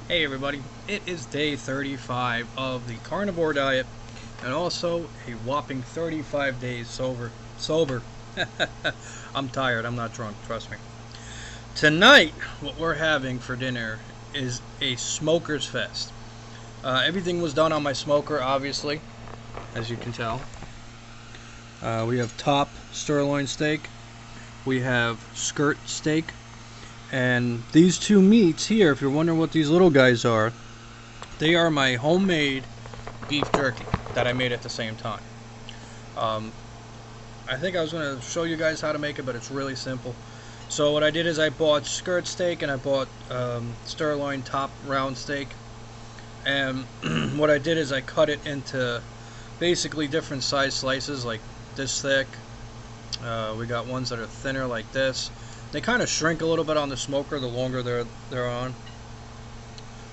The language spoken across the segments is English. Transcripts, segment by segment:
Hey everybody, it is day 35 of the carnivore diet and also a whopping 35 days sober. I'm tired, I'm not drunk, trust me. Tonight, what we're having for dinner is a smoker's fest. Everything was done on my smoker, obviously, as you can tell. We have top sirloin steak, we have skirt steak, and these two meats here, if you're wondering what these little guys are, they are my homemade beef jerky that I made at the same time. I think I was going to show you guys how to make it, but it's really simple. So what I did is I bought skirt steak and I bought sirloin top round steak. And what I did is I cut it into basically different size slices, like this thick. We got ones that are thinner like this. They kind of shrink a little bit on the smoker the longer they're on.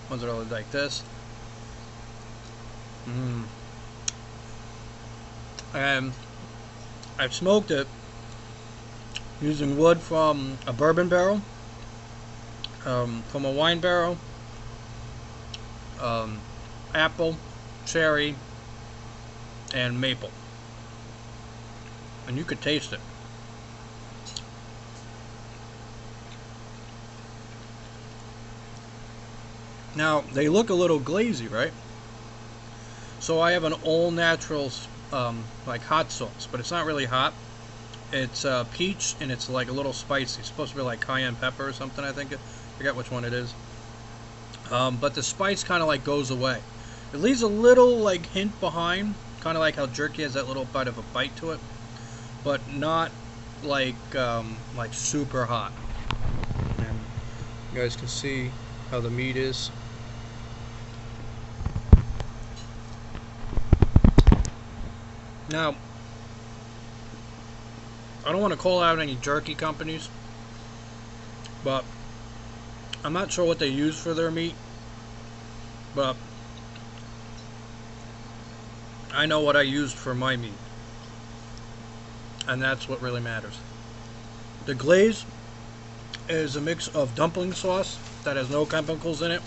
Ones that are like this. And I've smoked it using wood from a bourbon barrel, from a wine barrel, apple, cherry, and maple. And you could taste it. Now, they look a little glazy, right? So I have an all-natural, like hot sauce, but it's not really hot. It's peach, and it's like a little spicy. It's supposed to be like cayenne pepper or something, I think. I forget which one it is. But the spice kind of like goes away. It leaves a little like hint behind, kind of like how jerky has that little bit of a bite to it, but not like super hot. And you guys can see how the meat is. Now, I don't want to call out any jerky companies, but I'm not sure what they use for their meat, but I know what I used for my meat, and that's what really matters. The glaze is a mix of dumpling sauce that has no chemicals in it,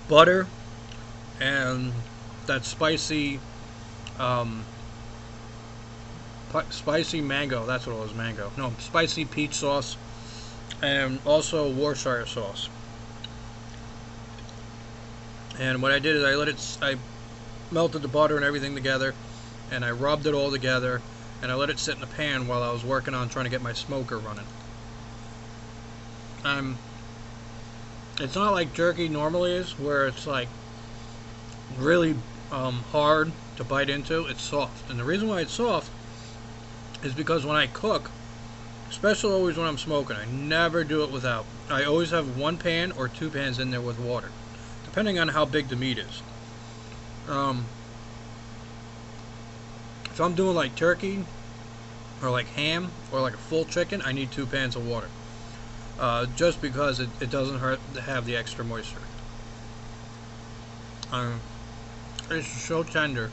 butter, and that spicy spicy mango, that's what it was, mango. No, spicy peach sauce, and also Worcestershire sauce. And what I did is I melted the butter and everything together, and I rubbed it all together, and I let it sit in the pan while I was working on trying to get my smoker running. It's not like jerky normally is, where it's like really hard to bite into. It's soft, and the reason why it's soft is because when I cook, especially always when I'm smoking, I never do it without. I always have one pan or two pans in there with water, depending on how big the meat is. If I'm doing like turkey or like ham or like a full chicken, I need 2 pans of water, just because it doesn't hurt to have the extra moisture. It's so tender.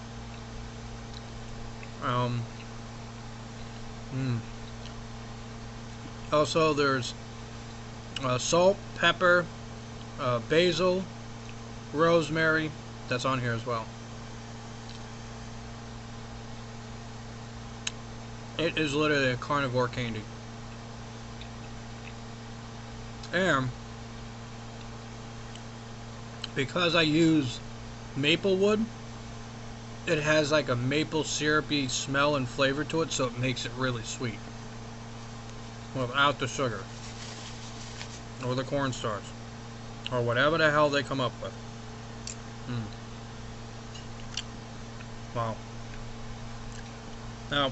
Also, there's salt, pepper, basil, rosemary. That's on here as well. It is literally a carnivore candy. And because I use maple wood, it has like a maple syrupy smell and flavor to it, so it makes it really sweet without the sugar or the cornstarch or whatever the hell they come up with. Wow. Now,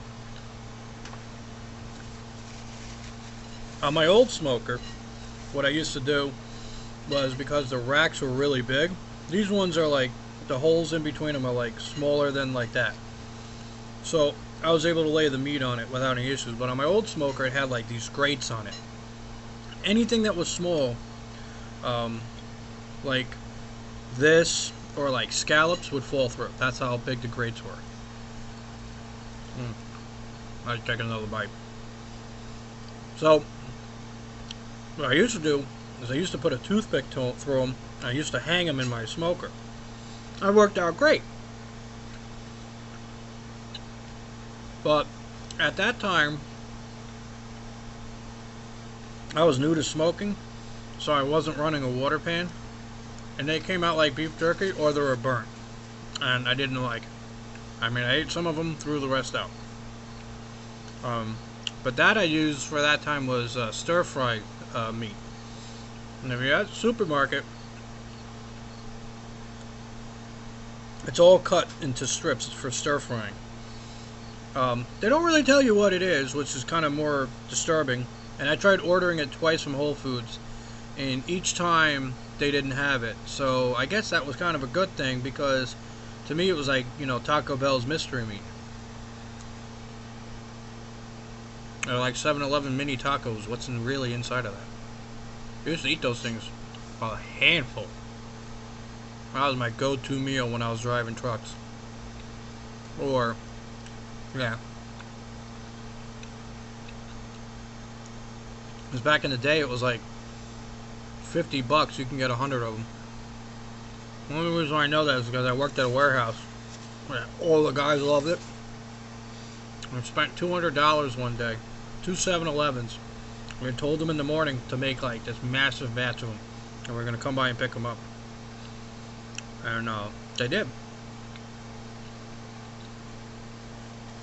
on my old smoker, what I used to do was, because the racks were really big, these ones are like, the holes in between them are like smaller than like that. So I was able to lay the meat on it without any issues. But on my old smoker, it had like these grates on it. Anything that was small, like this or like scallops, would fall through. That's how big the grates were. I was taking another bite. So what I used to do is I used to put a toothpick through them. I used to hang them in my smoker. It worked out great. But at that time, I was new to smoking, so I wasn't running a water pan, and they came out like beef jerky or they were burnt, and I didn't like it. I mean, I ate some of them, threw the rest out. But that I used for that time was stir fry meat. And if you're at the supermarket, it's all cut into strips for stir frying. They don't really tell you what it is, which is kind of more disturbing. And I tried ordering it twice from Whole Foods, and each time they didn't have it. So I guess that was kind of a good thing, because to me it was like, you know, Taco Bell's mystery meat. Or like 7-Eleven mini tacos. What's really inside of that? I used to eat those things a handful. That was my go-to meal when I was driving trucks. Or, yeah. Because back in the day, it was like $50. You can get 100 of them. The only reason I know that is because I worked at a warehouse where all the guys loved it. I spent $200 one day. 2 7-Elevens. We told them in the morning to make like this massive batch of them, and we're gonna come by and pick them up. And they did.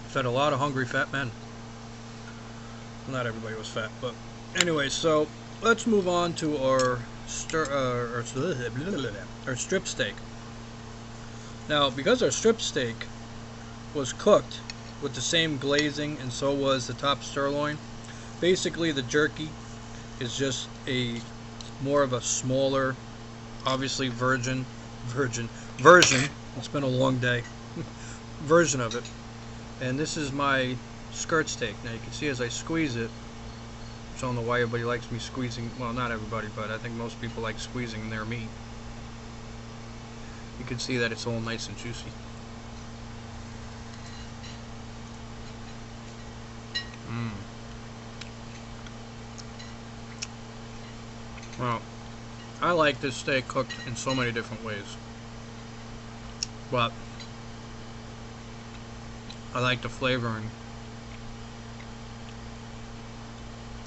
Fed a lot of hungry fat men. Not everybody was fat, but anyway. So let's move on to our strip steak. Now, because our strip steak was cooked with the same glazing, and so was the top sirloin. Basically, the jerky is just a more of a smaller, obviously version. It's been a long day. Version of it. And this is my skirt steak. Now you can see as I squeeze it. I don't know why everybody likes me squeezing. Well, not everybody, but I think most people like squeezing their meat. You can see that it's all nice and juicy. Well, I like this steak cooked in so many different ways, but I like the flavoring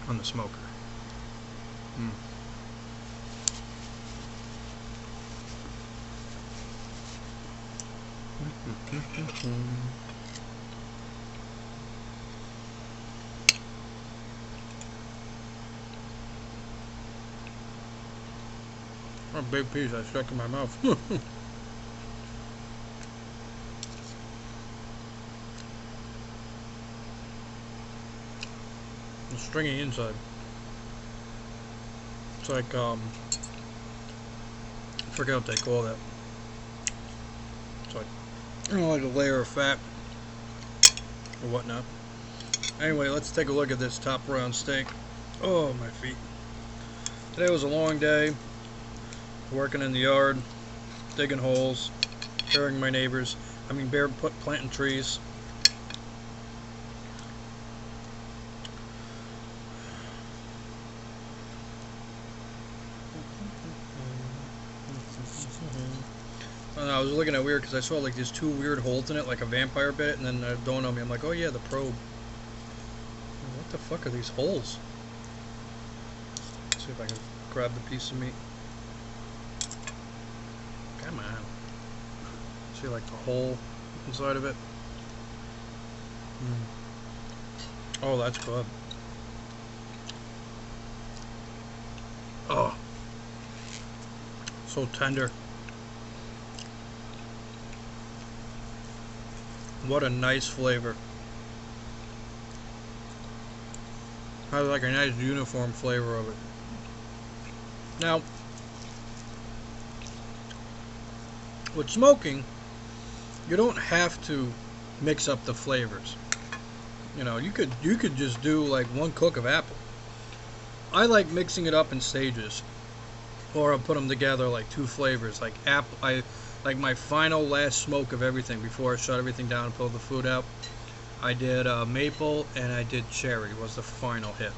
on the smoker. A big piece I stuck in my mouth. The stringy inside. It's like I forget what they call that. It's like, you know, like a layer of fat or whatnot. Anyway, let's take a look at this top round steak. Oh, my feet. Today was a long day. Working in the yard, digging holes, planting trees. I was looking at weird because I saw like these 2 weird holes in it, like a vampire bit, and then it dawned on me. I'm like, oh yeah, the probe. What the fuck are these holes? Let's see if I can grab the piece of meat. Come on. See like the hole inside of it? Oh, that's good. Oh. So tender. What a nice flavor. Has like a nice uniform flavor of it. Now, with smoking, you don't have to mix up the flavors. You know, you could just do like 1 cook of apple. I like mixing it up in stages, or I'll put them together like 2 flavors. Like apple, like my final last smoke of everything before I shut everything down and pull the food out. I did maple and I did cherry was the final hit.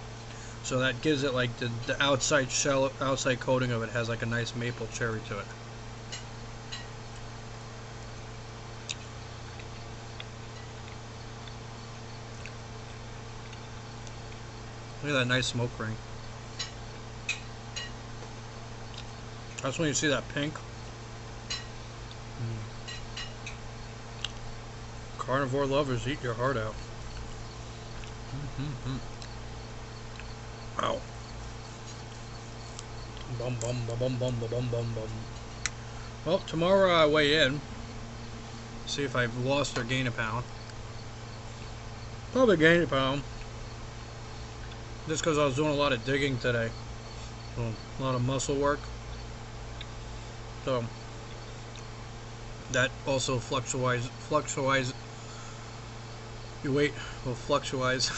So that gives it like the outside shell, outside coating of it has like a nice maple cherry to it. Look at that nice smoke ring. That's when you see that pink. Carnivore lovers, eat your heart out. Wow. Bum bum bum bum bum bum bum bum. Well, tomorrow I weigh in. See if I've lost or gained a pound. Probably gained a pound. Just because I was doing a lot of digging today. So, a lot of muscle work. So that also fluctuates. Your weight will fluctuate.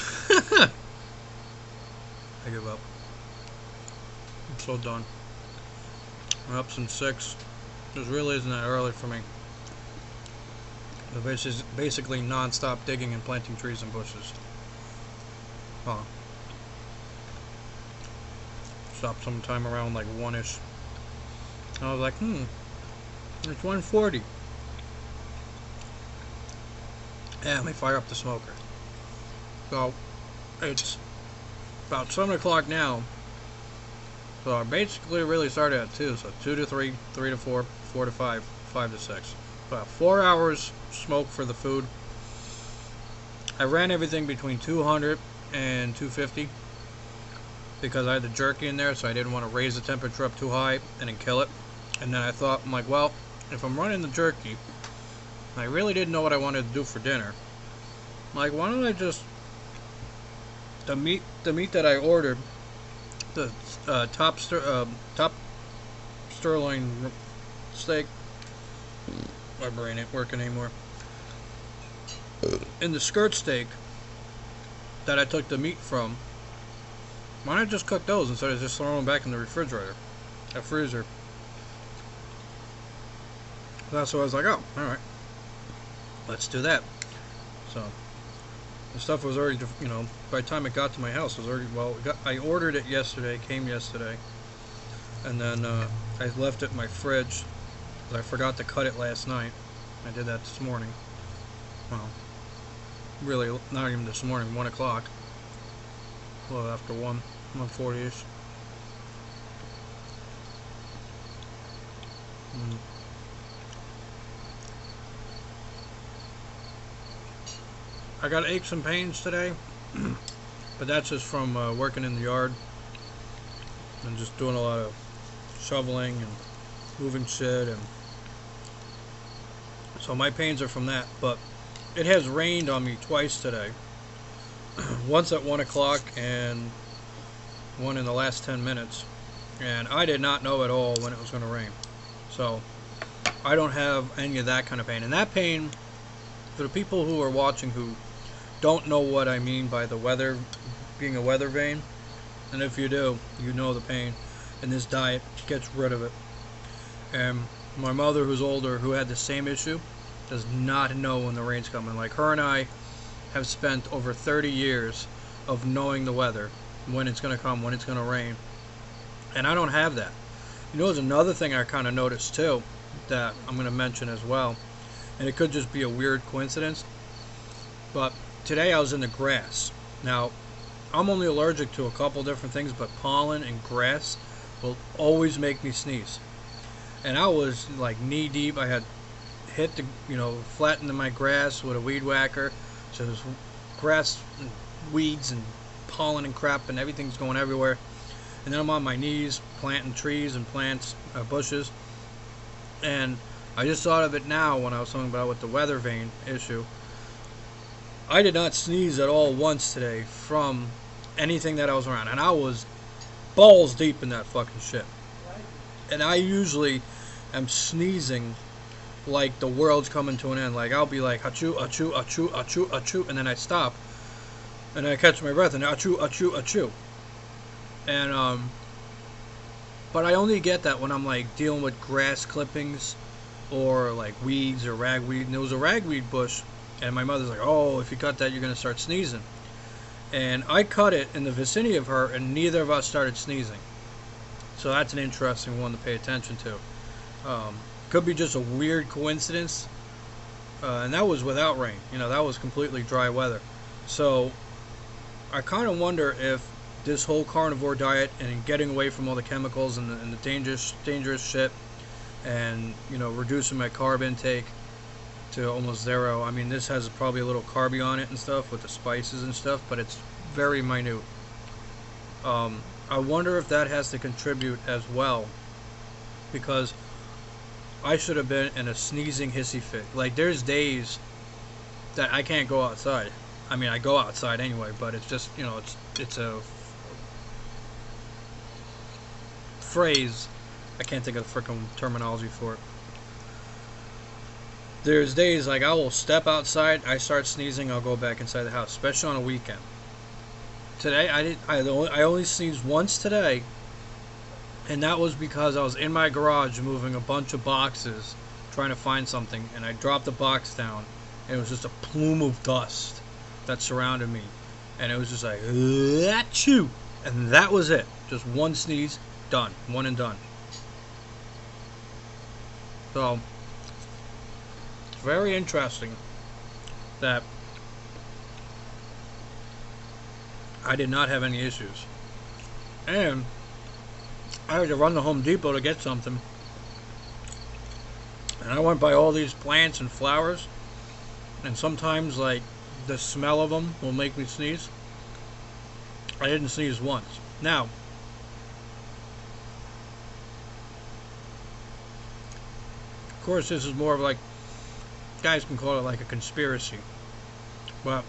I give up. I'm so done. I'm up since 6. This really isn't that early for me. It's basically non-stop digging and planting trees and bushes. Oh. Stopped sometime around like 1-ish. I was like, it's 1:40. Yeah, let me fire up the smoker. So, it's about 7 o'clock now. So I basically really started at 2. So 2 to 3, 3 to 4, 4 to 5, 5 to 6. About 4 hours smoke for the food. I ran everything between 200 and 250 because I had the jerky in there, so I didn't want to raise the temperature up too high and then kill it. And then I thought, I'm like, well, if I'm running the jerky, I really didn't know what I wanted to do for dinner. I'm like, why don't I just the meat that I ordered, the top sirloin steak. My brain ain't working anymore. In the skirt steak that I took the meat from, why not just cook those instead of just throwing them back in the refrigerator, freezer? That's what I was like, oh, alright, let's do that. So the stuff was already, by the time it got to my house, it was already, I ordered it yesterday, came yesterday, and then I left it in my fridge because I forgot to cut it last night. I did that this morning. Well, really, not even this morning, 1 o'clock. Well, after 1:40ish. I got aches and pains today, but that's just from working in the yard and just doing a lot of shoveling and moving shit, and so my pains are from that. But it has rained on me twice today. Once at 1 o'clock and one in the last 10 minutes, and I did not know at all when it was going to rain, so I don't have any of that kind of pain. And that pain, for the people who are watching who don't know what I mean by the weather being a weather vane, and if you do, you know the pain, and this diet gets rid of it. And my mother, who's older, who had the same issue, does not know when the rain's coming. Like, her and I have spent over 30 years of knowing the weather, when it's going to come, when it's going to rain, and I don't have that. There's another thing I kind of noticed too that I'm going to mention as well, and it could just be a weird coincidence, but today I was in the grass. Now, I'm only allergic to a couple different things, but pollen and grass will always make me sneeze. And I was like knee deep. I had hit the, flattened my grass with a weed whacker. So there's grass and weeds and pollen and crap and everything's going everywhere. And then I'm on my knees planting trees and plants, bushes. And I just thought of it now when I was talking about with the weather vane issue. I did not sneeze at all once today from anything that I was around, and I was balls deep in that fucking shit. And I usually am sneezing like the world's coming to an end. Like, I'll be like, achoo, achoo, achoo, achoo, achoo, and then I stop, and I catch my breath, and achoo, achoo, achoo. And, but I only get that when I'm, like, dealing with grass clippings or, like, weeds or ragweed. And there was a ragweed bush, and my mother's like, oh, if you cut that, you're going to start sneezing. And I cut it in the vicinity of her, and neither of us started sneezing. So that's an interesting one to pay attention to. Could be just a weird coincidence, and that was without rain. That was completely dry weather. So I kind of wonder if this whole carnivore diet and getting away from all the chemicals and the dangerous shit, and reducing my carb intake to almost zero. I mean, this has probably a little carby on it and stuff with the spices and stuff, but it's very minute. I wonder if that has to contribute as well, because I should have been in a sneezing hissy fit. Like, there's days that I can't go outside. I mean, I go outside anyway, but it's just, it's a phrase. I can't think of the frickin' terminology for it. There's days like I will step outside, I start sneezing, I'll go back inside the house, especially on a weekend. Today I only sneezed once today, and that was because I was in my garage moving a bunch of boxes trying to find something, and I dropped the box down, and it was just a plume of dust that surrounded me, and it was just like achoo, and that was it. Just one sneeze, done, one and done. So very interesting that I did not have any issues. And I had to run to Home Depot to get something, and I went by all these plants and flowers, and sometimes like the smell of them will make me sneeze. I didn't sneeze once. Now, of course, this is more of like, guys can call it like a conspiracy, but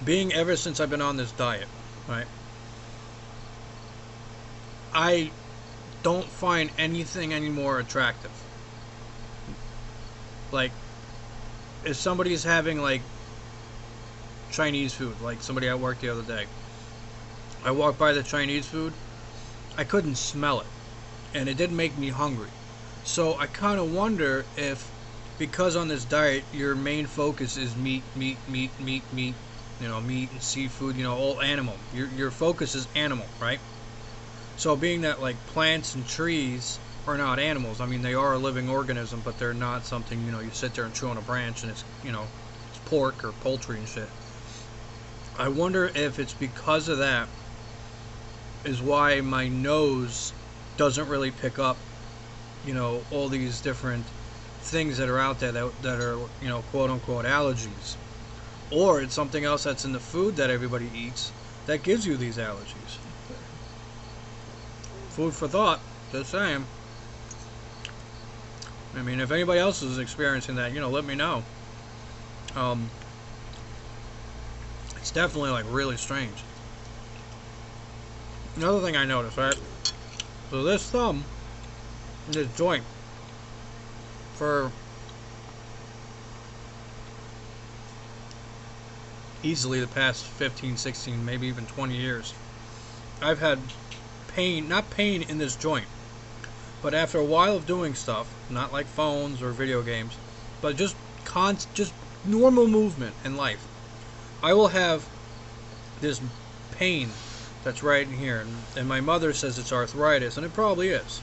being ever since I've been on this diet, right, I don't find anything anymore attractive. Like, if somebody's having like Chinese food, like somebody at work the other day, I walked by the Chinese food, I couldn't smell it, and it didn't make me hungry. So I kind of wonder if, because on this diet your main focus is meat, meat and seafood, all animal. Your focus is animal, right? So being that like plants and trees are not animals, I mean they are a living organism, but they're not something, you sit there and chew on a branch and it's, it's pork or poultry and shit. I wonder if it's because of that is why my nose doesn't really pick up all these different things that are out there that are, quote unquote allergies. Or it's something else that's in the food that everybody eats that gives you these allergies. Food for thought, just saying. I mean, if anybody else is experiencing that, let me know. It's definitely like really strange. Another thing I noticed, right? So this thumb, this joint, for easily the past 15, 16, maybe even 20 years, I've had pain, not pain in this joint, but after a while of doing stuff, not like phones or video games, but just normal movement in life, I will have this pain that's right in here, and my mother says it's arthritis, and it probably is.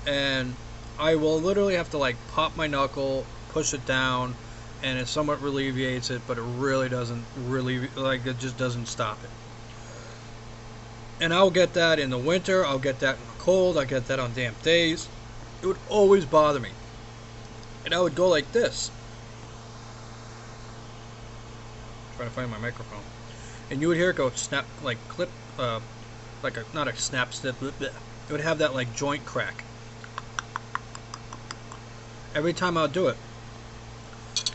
And I will literally have to like pop my knuckle, push it down, and it somewhat alleviates it, but it really doesn't it just doesn't stop it. And I'll get that in the winter, I'll get that in the cold, I'll get that on damp days. It would always bother me. And I would go like this. Trying to find my microphone. And you would hear it go snap, like clip, like not a snap snip, it would have that like joint crack. Every time I'll do it.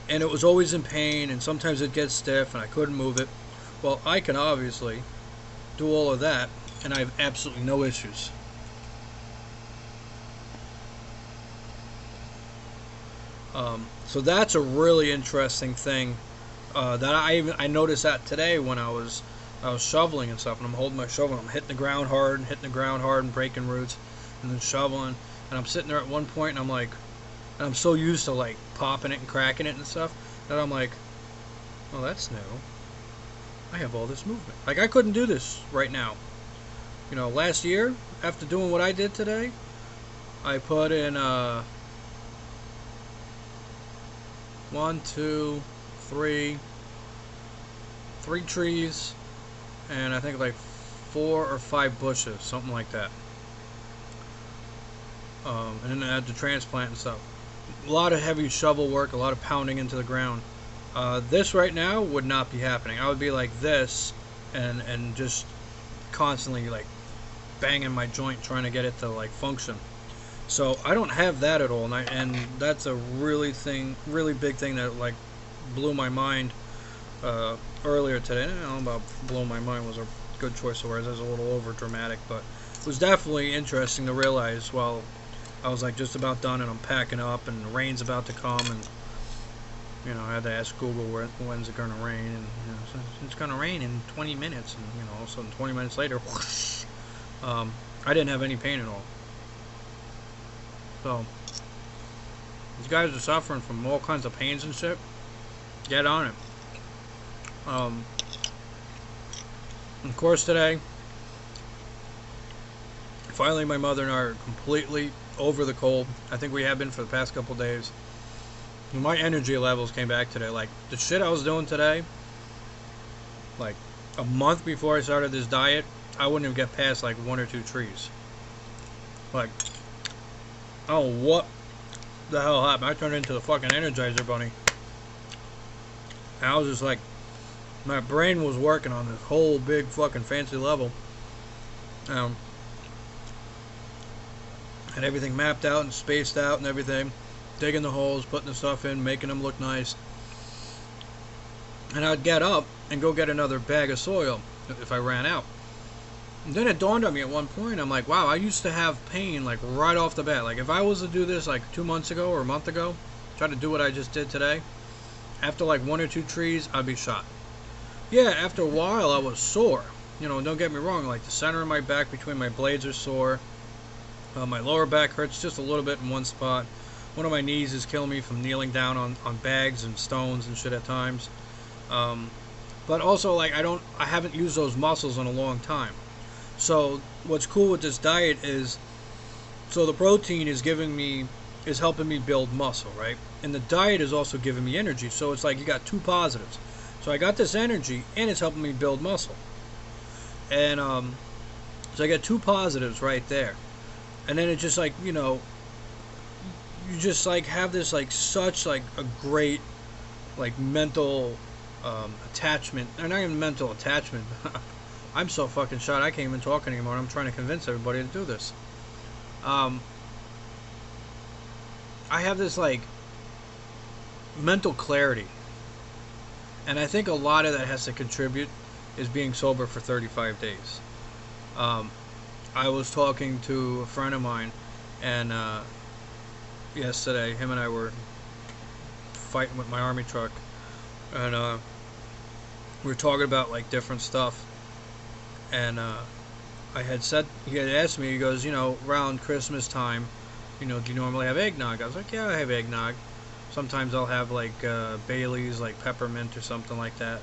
And it was always in pain, and sometimes it'd get stiff and I couldn't move it. Well, I can obviously do all of that, and I have absolutely no issues. So that's a really interesting thing that I noticed that today when I was shoveling and stuff, and I'm holding my shovel, and I'm hitting the ground hard and breaking roots, and then shoveling, and I'm sitting there at one point, and I'm so used to like popping it and cracking it and stuff that I'm like, Well, that's new. I have all this movement. Like, I couldn't do this right now. You know, last year, after doing what I did today, I put in, 1, 2, 3, 3 trees, and I think like 4 or 5 bushes, something like that. And then I had to transplant and stuff. A lot of heavy shovel work, a lot of pounding into the ground. This right now would not be happening. I would be like this, and just constantly like banging my joint trying to get it to like function. So I don't have that at all, and that's a really big thing that like blew my mind earlier today. I don't know about blow my mind was a good choice of words. It was a little over dramatic, but it was definitely interesting to realize while I was like just about done and I'm packing up and the rain's about to come, and you know I had to ask Google when's it gonna rain, and you know, so it's gonna rain in 20 minutes, and you know all of a sudden 20 minutes later, whoosh, I didn't have any pain at all. So these guys are suffering from all kinds of pains and shit. Get on it. Of course today, finally my mother and I are completely over the cold. I think we have been for the past couple days. My energy levels came back today. Like the shit I was doing today, like a month before I started this diet, I wouldn't have get past like 1 or 2 trees. Like, I don't know what the hell happened. I turned into the fucking Energizer Bunny. And I was just like, my brain was working on this whole big fucking fancy level. Had everything mapped out and spaced out and everything. Digging the holes, putting the stuff in, making them look nice. And I'd get up and go get another bag of soil if I ran out. And then it dawned on me at one point, I'm like, wow, I used to have pain like right off the bat. Like if I was to do this like 2 months ago or a month ago, try to do what I just did today, after like 1 or 2 trees, I'd be shot. Yeah, after a while I was sore. You know, don't get me wrong, like the center of my back between my blades are sore. My lower back hurts just a little bit in one spot. One of my knees is killing me from kneeling down on bags and stones and shit at times. But also like I haven't used those muscles in a long time. So what's cool with this diet is, so the protein is helping me build muscle, right? And the diet is also giving me energy. So it's like you got 2 positives. So I got this energy and it's helping me build muscle. And so I got 2 positives right there. And then it's just like, you know, you just like have this like such like a great like mental attachment. Or not even mental attachment. I'm so fucking shot I can't even talk anymore. I'm trying to convince everybody to do this. I have this like mental clarity, and I think a lot of that has to contribute is being sober for 35 days. I was talking to a friend of mine, and yesterday him and I were fighting with my army truck, and we were talking about like different stuff. And I had said, he had asked me, he goes, you know, around Christmas time, you know, do you normally have eggnog? I was like, yeah, I have eggnog. Sometimes I'll have like Bailey's, like peppermint or something like that.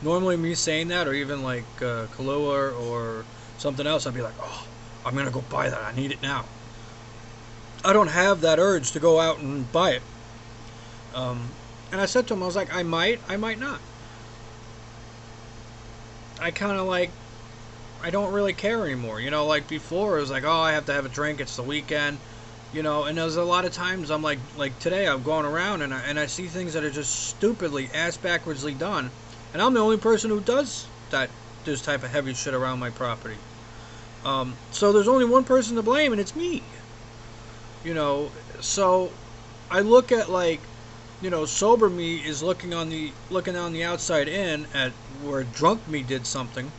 Normally me saying that, or even like Kahlua or something else, I'd be like, oh, I'm going to go buy that. I need it now. I don't have that urge to go out and buy it. And I said to him, I was like, I might not. I kind of like, I don't really care anymore. You know, like before it was like, oh, I have to have a drink, it's the weekend, you know. And there's a lot of times I'm like today I'm going around and I see things that are just stupidly ass backwardsly done, and I'm the only person who does this type of heavy shit around my property. So there's only one person to blame, and it's me. You know, so I look at like, you know, sober me is looking on the outside in at where drunk me did something.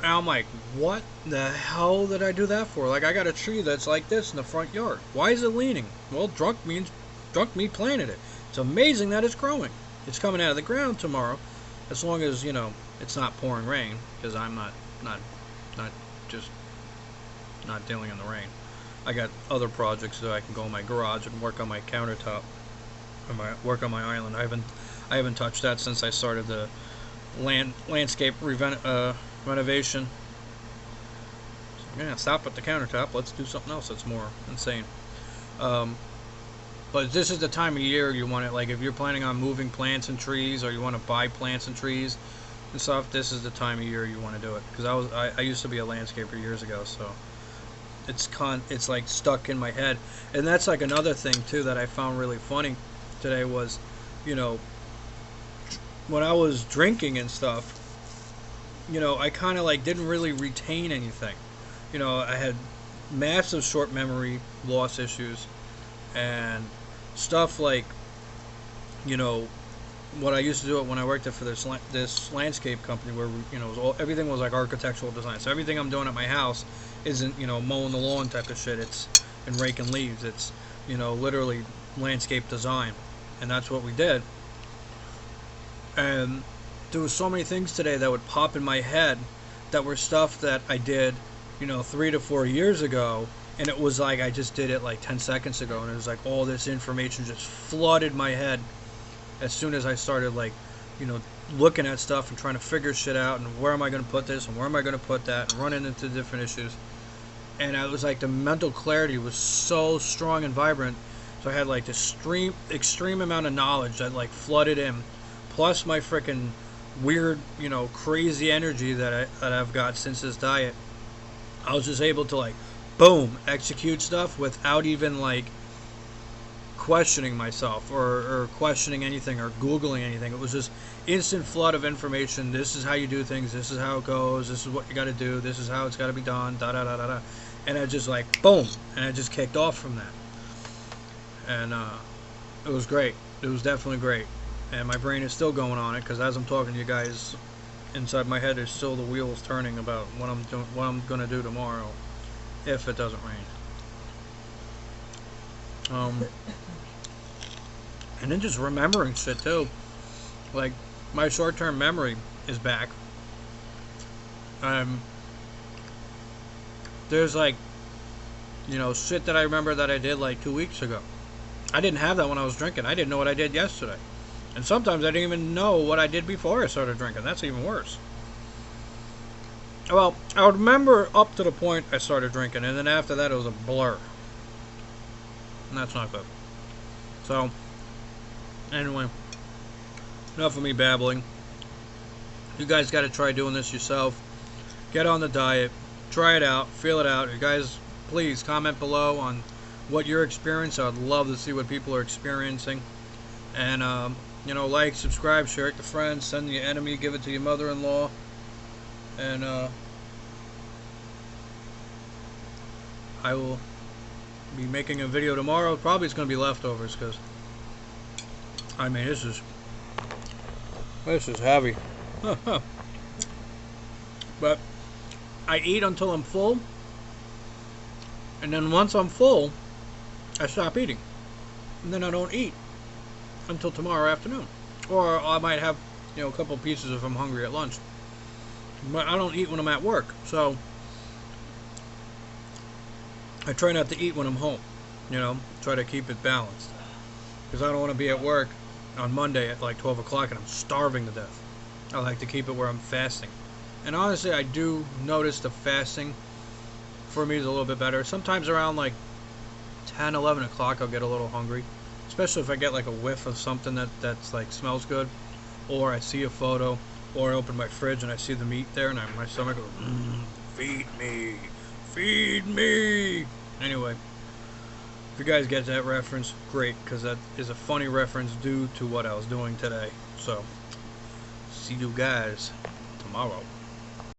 And I'm like, what the hell did I do that for? Like, I got a tree that's like this in the front yard. Why is it leaning? Well, drunk me planted it. It's amazing that it's growing. It's coming out of the ground tomorrow, as long as, you know, it's not pouring rain, because I'm not dealing in the rain. I got other projects so I can go in my garage and work on my countertop, or work on my island. I haven't touched that since I started the landscape renovation. So, yeah, stop at the countertop. Let's do something else that's more insane. Um, but this is the time of year you want it. Like if you're planning on moving plants and trees, or you want to buy plants and trees and stuff, this is the time of year you want to do it. Because I used to be a landscaper years ago, so it's like stuck in my head. And that's like another thing too that I found really funny today was, you know, when I was drinking and stuff, you know, I kind of like didn't really retain anything. You know, I had massive short memory loss issues and stuff like, you know, what I used to do it when I worked for this landscape company where you know everything was like architectural design. So everything I'm doing at my house isn't, you know, mowing the lawn type of shit. It's and raking leaves. It's, you know, literally landscape design, and that's what we did. And there was so many things today that would pop in my head that were stuff that I did, you know, 3 to 4 years ago, and it was like I just did it like 10 seconds ago, and it was like all this information just flooded my head as soon as I started, like, you know, looking at stuff and trying to figure shit out, and where am I going to put this and where am I going to put that, and running into different issues. And I was like, the mental clarity was so strong and vibrant, so I had like this extreme amount of knowledge that like flooded in, plus my freaking weird, you know, crazy energy that I've got since this diet. I was just able to like boom execute stuff without even like questioning myself or questioning anything or googling anything. It was just instant flood of information. This is how you do things, this is how it goes, this is what you got to do, this is how it's got to be done, da da da da da. And I just like boom, and I just kicked off from that. And it was great. It was definitely great. And my brain is still going on it, because as I'm talking to you guys, inside my head is still the wheels turning about what I'm doing, what I'm gonna do tomorrow if it doesn't rain. And then just remembering shit too. Like, my short-term memory is back. There's like, you know, shit that I remember that I did like 2 weeks ago. I didn't have that when I was drinking. I didn't know what I did yesterday. And sometimes I didn't even know what I did before I started drinking. That's even worse. Well, I would remember up to the point I started drinking, and then after that it was a blur. And that's not good. So, anyway, enough of me babbling. You guys got to try doing this yourself. Get on the diet. Try it out. Feel it out. You guys, please comment below on what your experience. I'd love to see what people are experiencing. And, you know, like, subscribe, share it to friends, send your enemy, give it to your mother-in-law. And, I will be making a video tomorrow. Probably it's going to be leftovers, because, I mean, this is heavy. But I eat until I'm full, and then once I'm full, I stop eating, and then I don't eat until tomorrow afternoon, or I might have, you know, a couple pieces if I'm hungry at lunch. But I don't eat when I'm at work, so I try not to eat when I'm home. You know, try to keep it balanced, because I don't want to be at work on Monday at like 12 o'clock and I'm starving to death. I like to keep it where I'm fasting. And honestly, I do notice the fasting for me is a little bit better. Sometimes around like 10, 11 o'clock I'll get a little hungry, especially if I get like a whiff of something that's like smells good, or I see a photo, or I open my fridge and I see the meat there, and my stomach goes, feed me, feed me. Anyway, if you guys get that reference, great, because that is a funny reference due to what I was doing today. So, see you guys tomorrow.